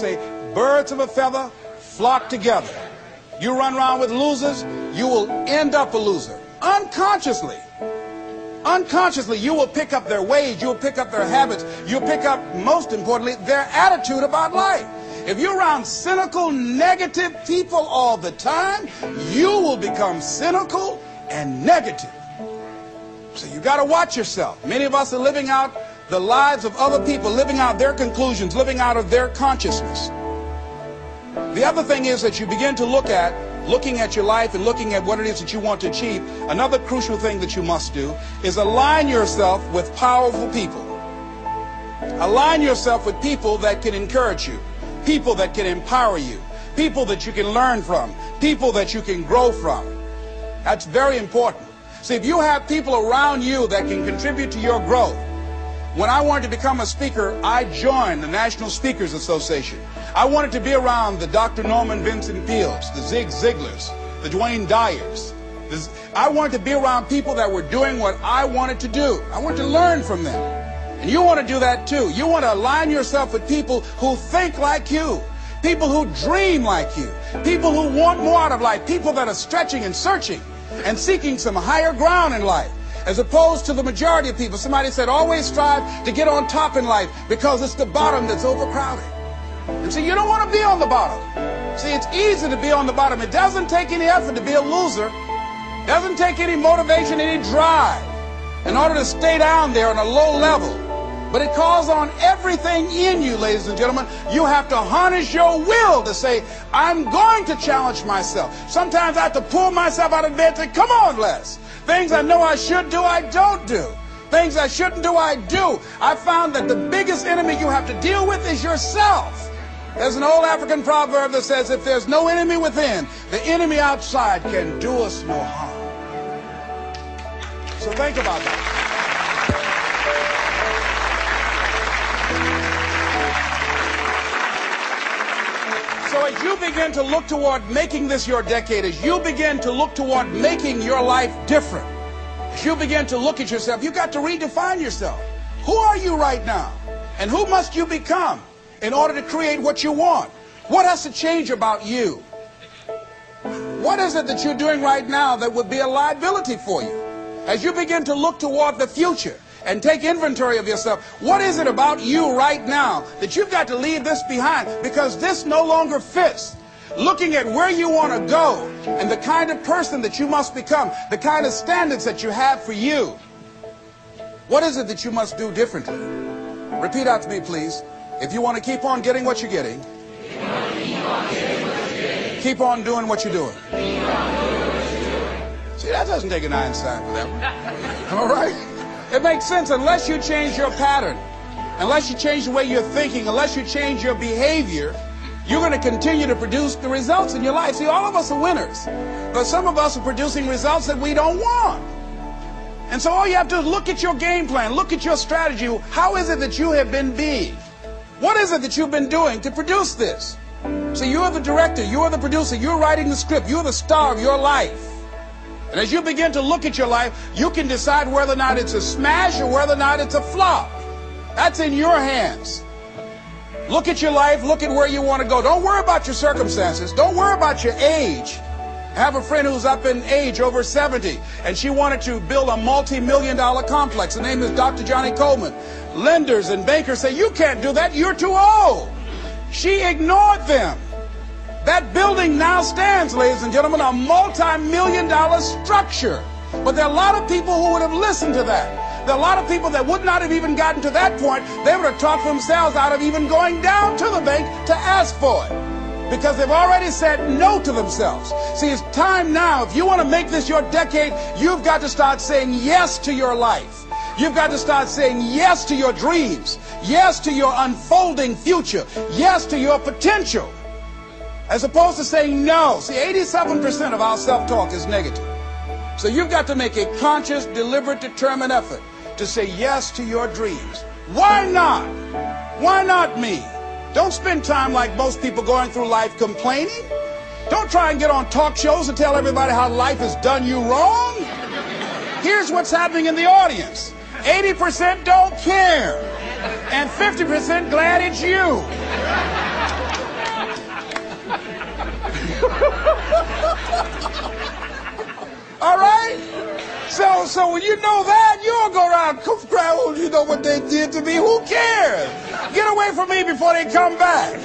say, birds of a feather flock together. You run around with losers, you will end up a loser. Unconsciously. Unconsciously, you will pick up their ways, you will pick up their habits, you'll pick up, most importantly, their attitude about life. If you're around cynical, negative people all the time, you will become cynical and negative. So you got to watch yourself. Many of us are living out the lives of other people, living out their conclusions, living out of their consciousness. The other thing is that you begin to looking at your life and looking at what it is that you want to achieve. Another crucial thing that you must do is align yourself with powerful people. Align yourself with people that can encourage you, people that can empower you, people that you can learn from, people that you can grow from. That's very important. See, if you have people around you that can contribute to your growth. When I wanted to become a speaker, I joined the National Speakers Association. I wanted to be around the Dr. Norman Vincent Peales, the Zig Ziglars, the Dwayne Dyers. I wanted to be around people that were doing what I wanted to do. I wanted to learn from them. And you want to do that too. You want to align yourself with people who think like you, people who dream like you, people who want more out of life, people that are stretching and searching and seeking some higher ground in life. As opposed to the majority of people. Somebody said, always strive to get on top in life because it's the bottom that's overcrowded. And see, you don't want to be on the bottom. See, it's easy to be on the bottom. It doesn't take any effort to be a loser. It doesn't take any motivation, any drive in order to stay down there on a low level. But it calls on everything in you, ladies and gentlemen. You have to harness your will to say, I'm going to challenge myself. Sometimes I have to pull myself out of bed and say, come on, Les. Things I know I should do, I don't do. Things I shouldn't do, I do. I found that the biggest enemy you have to deal with is yourself. There's an old African proverb that says, if there's no enemy within, the enemy outside can do us no harm. So think about that. So as you begin to look toward making this your decade, as you begin to look toward making your life different, as you begin to look at yourself, you've got to redefine yourself. Who are you right now? And who must you become in order to create what you want? What has to change about you? What is it that you're doing right now that would be a liability for you? As you begin to look toward the future and take inventory of yourself, what is it about you right now that you've got to leave this behind because this no longer fits? Looking at where you want to go and the kind of person that you must become, the kind of standards that you have for you. What is it that you must do differently? Repeat out to me, please. If you want to keep on getting what you're getting, keep on doing what you're doing. See, that doesn't take an Einstein for that one. All right? It makes sense unless you change your pattern, unless you change the way you're thinking, unless you change your behavior, you're going to continue to produce the results in your life. See, all of us are winners, but some of us are producing results that we don't want. And so all you have to do is look at your game plan, look at your strategy. How is it that you have been being? What is it that you've been doing to produce this? So you're the director, you're the producer, you're writing the script, you're the star of your life. And as you begin to look at your life, you can decide whether or not it's a smash or whether or not it's a flop. That's in your hands. Look at your life, look at where you want to go. Don't worry about your circumstances. Don't worry about your age. I have a friend who's up in age, over 70, and she wanted to build a multi-million-dollar complex. The name is Dr. Johnny Coleman. Lenders and bankers say, you can't do that, you're too old. She ignored them. That building now stands, ladies and gentlemen, a multi-million-dollar structure. But there are a lot of people who would have listened to that. There are a lot of people that would not have even gotten to that point. They would have talked themselves out of even going down to the bank to ask for it, because they've already said no to themselves. See, it's time now. If you want to make this your decade, you've got to start saying yes to your life. You've got to start saying yes to your dreams, yes to your unfolding future, yes to your potential, as opposed to saying no. See, 87% of our self-talk is negative. So you've got to make a conscious, deliberate, determined effort to say yes to your dreams. Why not? Why not me? Don't spend time like most people going through life complaining. Don't try and get on talk shows and tell everybody how life has done you wrong. Here's what's happening in the audience. 80% don't care, and 50% glad it's you. All right? So when you know that, you don't go around crying, oh, you know what they did to me? Who cares? Get away from me before they come back.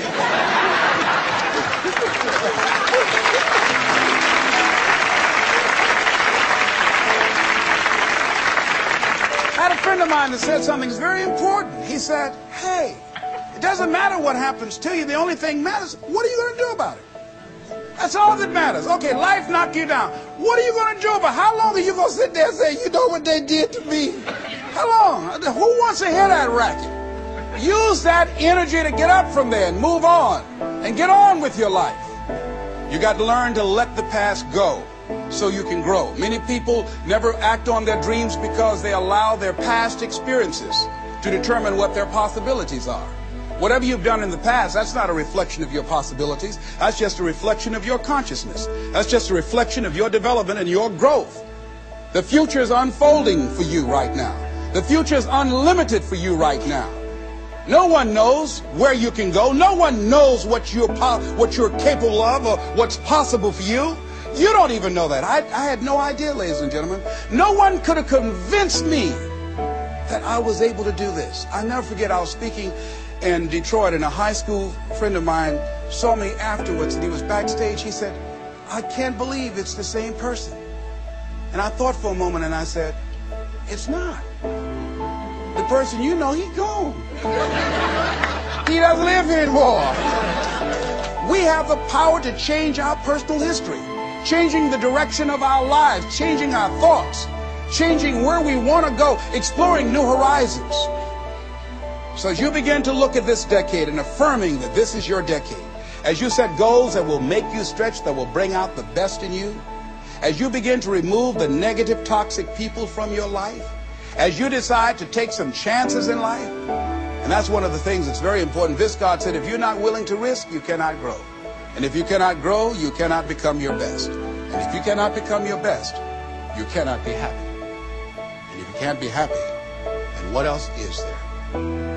I had a friend of mine that said something that's very important. He said, hey, it doesn't matter what happens to you. The only thing matters, what are you going to do about it? That's all that matters. Okay, life knocked you down. What are you going to do about it? How long are you going to sit there and say, you know what they did to me? How long? Who wants to hear that racket? Use that energy to get up from there and move on and get on with your life. You got to learn to let the past go so you can grow. Many people never act on their dreams because they allow their past experiences to determine what their possibilities are. Whatever you've done in the past, that's not a reflection of your possibilities. That's just a reflection of your consciousness. That's just a reflection of your development and your growth. The future is unfolding for you right now. The future is unlimited for you right now. No one knows where you can go. No one knows what you're capable of or what's possible for you. You don't even know that. I had no idea, ladies and gentlemen. No one could have convinced me that I was able to do this. I'll never forget, I was speaking in Detroit, and a high school friend of mine saw me afterwards, and he was backstage. He said, I can't believe it's the same person. And I thought for a moment, and I said, it's not. The person you know, he's gone. He doesn't live here anymore. We have the power to change our personal history, changing the direction of our lives, changing our thoughts, changing where we want to go, exploring new horizons. So as you begin to look at this decade and affirming that this is your decade, as you set goals that will make you stretch, that will bring out the best in you, as you begin to remove the negative, toxic people from your life, as you decide to take some chances in life, and that's one of the things that's very important. Viscard said, if you're not willing to risk, you cannot grow. And if you cannot grow, you cannot become your best. And if you cannot become your best, you cannot be happy. And if you can't be happy, then what else is there?